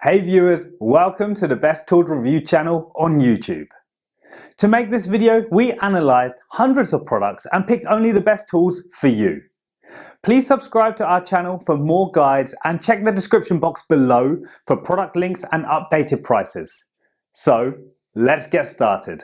Hey viewers, welcome to the Best Tools Review channel on YouTube. To make this video, we analysed hundreds of products and picked only the best tools for you. Please subscribe to our channel for more guides and check the description box below for product links and updated prices. So, let's get started.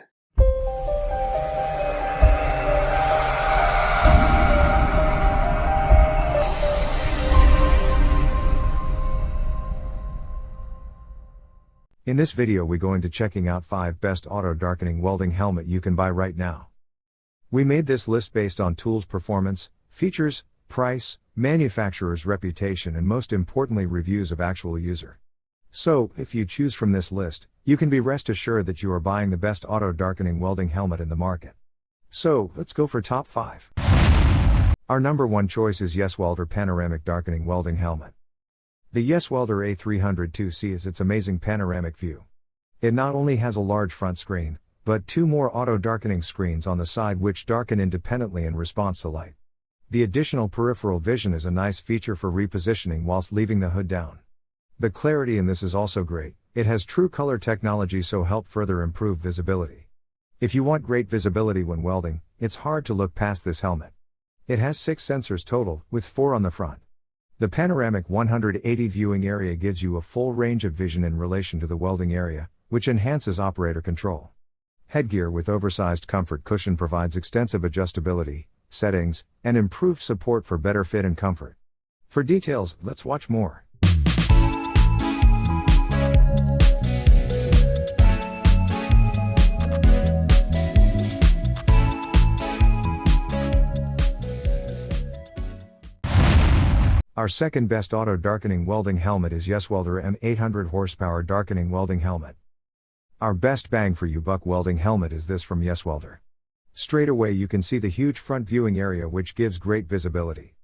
In this video we're going to checking out 5 best auto darkening welding helmet you can buy right now. We made this list based on tools performance, features, price, manufacturer's reputation and most importantly reviews of actual user. So, if you choose from this list, you can be rest assured that you are buying the best auto darkening welding helmet in the market. So, let's go for top 5. Our number 1 choice is YESWELDER Panoramic Darkening Welding Helmet. The YESWELDER A302C is its amazing panoramic view. It not only has a large front screen, but 2 more auto-darkening screens on the side which darken independently in response to light. The additional peripheral vision is a nice feature for repositioning whilst leaving the hood down. The clarity in this is also great. It has true color technology so help further improve visibility. If you want great visibility when welding, it's hard to look past this helmet. It has 6 sensors total, with 4 on the front. The panoramic 180 viewing area gives you a full range of vision in relation to the welding area, which enhances operator control. Headgear with oversized comfort cushion provides extensive adjustability, settings, and improved support for better fit and comfort. For details, let's watch more. Our second best auto darkening welding helmet is YESWELDER M800 horsepower darkening welding helmet. Our best bang for you buck welding helmet is this from YESWELDER. Straight away you can see the huge front viewing area which gives great visibility.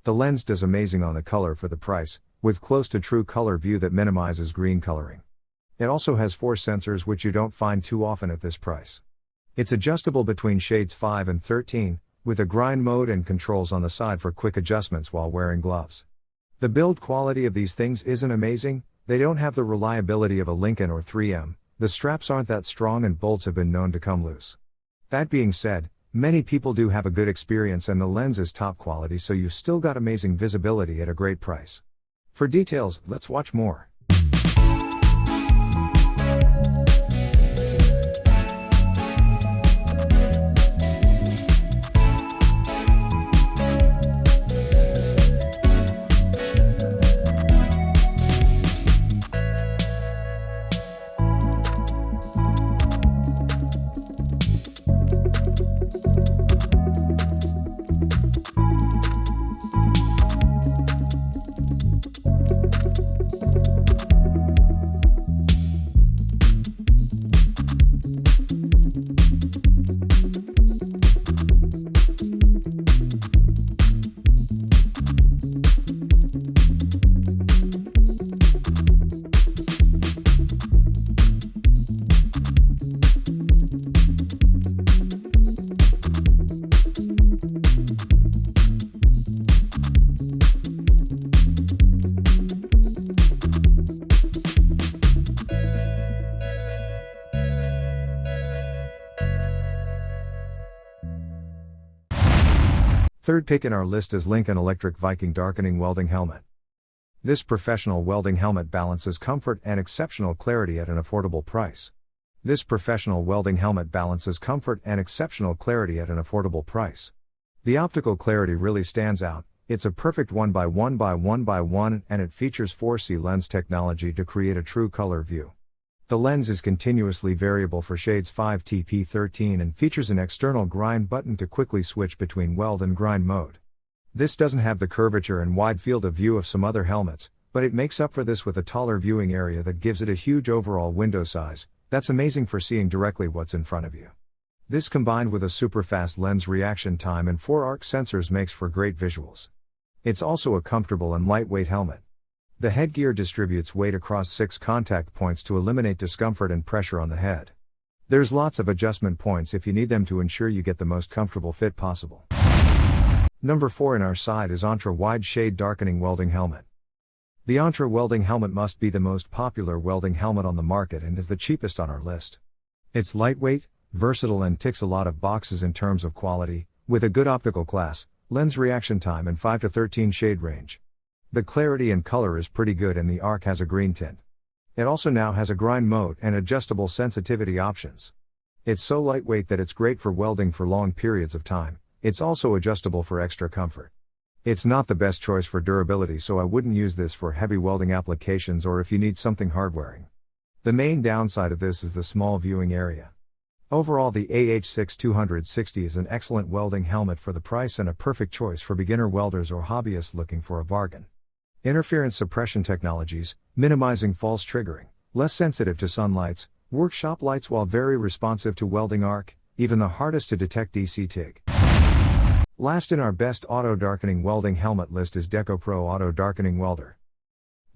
The lens does amazing on the color for the price, with close to true color view that minimizes green coloring. It also has 4 sensors which you don't find too often at this price. It's adjustable between shades 5 and 13, with a grind mode and controls on the side for quick adjustments while wearing gloves. The build quality of these things isn't amazing, they don't have the reliability of a Lincoln or 3M, the straps aren't that strong and bolts have been known to come loose. That being said, many people do have a good experience and the lens is top quality so you still got amazing visibility at a great price. For details, let's watch more. Third pick in our list is Lincoln Electric Viking Darkening Welding Helmet. This professional welding helmet balances comfort and exceptional clarity at an affordable price. The optical clarity really stands out, it's a perfect 1x1x1x1 and it features 4C lens technology to create a true color view. The lens is continuously variable for shades 5 TP13 and features an external grind button to quickly switch between weld and grind mode. This doesn't have the curvature and wide field of view of some other helmets, but it makes up for this with a taller viewing area that gives it a huge overall window size, that's amazing for seeing directly what's in front of you. This combined with a super fast lens reaction time and 4 arc sensors makes for great visuals. It's also a comfortable and lightweight helmet. The headgear distributes weight across 6 contact points to eliminate discomfort and pressure on the head. There's lots of adjustment points if you need them to ensure you get the most comfortable fit possible. Number 4 in our side is Antra Wide Shade Darkening Welding Helmet. The Antra welding helmet must be the most popular welding helmet on the market and is the cheapest on our list. It's lightweight, versatile and ticks a lot of boxes in terms of quality, with a good optical class, lens reaction time and 5 to 13 shade range. The clarity and color is pretty good and the arc has a green tint. It also now has a grind mode and adjustable sensitivity options. It's so lightweight that it's great for welding for long periods of time. It's also adjustable for extra comfort. It's not the best choice for durability, so I wouldn't use this for heavy welding applications or if you need something hard wearing. The main downside of this is the small viewing area. Overall, the AH6-260 is an excellent welding helmet for the price and a perfect choice for beginner welders or hobbyists looking for a bargain. Interference suppression technologies, minimizing false triggering, less sensitive to sunlights, workshop lights while very responsive to welding arc, even the hardest to detect DC TIG. Last in our best auto darkening welding helmet list is DEKOPRO Auto Darkening Welder.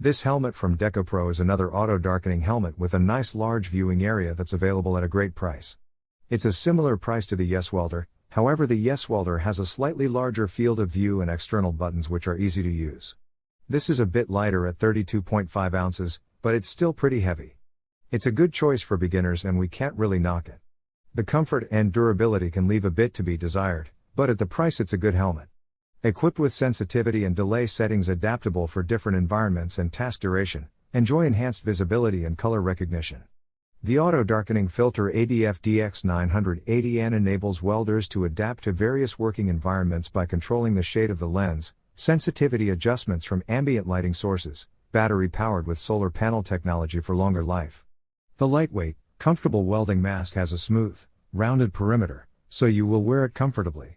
This helmet from DEKOPRO is another auto darkening helmet with a nice large viewing area that's available at a great price. It's a similar price to the YESWELDER, however the YESWELDER has a slightly larger field of view and external buttons which are easy to use. This is a bit lighter at 32.5 ounces, but it's still pretty heavy. It's a good choice for beginners and we can't really knock it. The comfort and durability can leave a bit to be desired, but at the price it's a good helmet. Equipped with sensitivity and delay settings adaptable for different environments and task duration, enjoy enhanced visibility and color recognition. The Auto Darkening Filter ADF DX980N enables welders to adapt to various working environments by controlling the shade of the lens, sensitivity adjustments from ambient lighting sources, battery powered with solar panel technology for longer life. The lightweight, comfortable welding mask has a smooth, rounded perimeter, so you will wear it comfortably.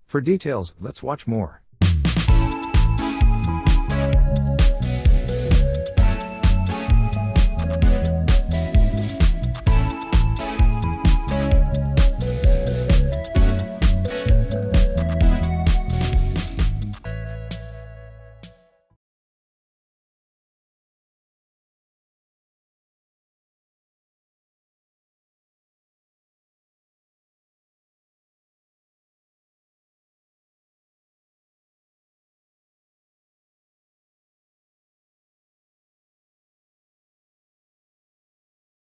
For details, let's watch more.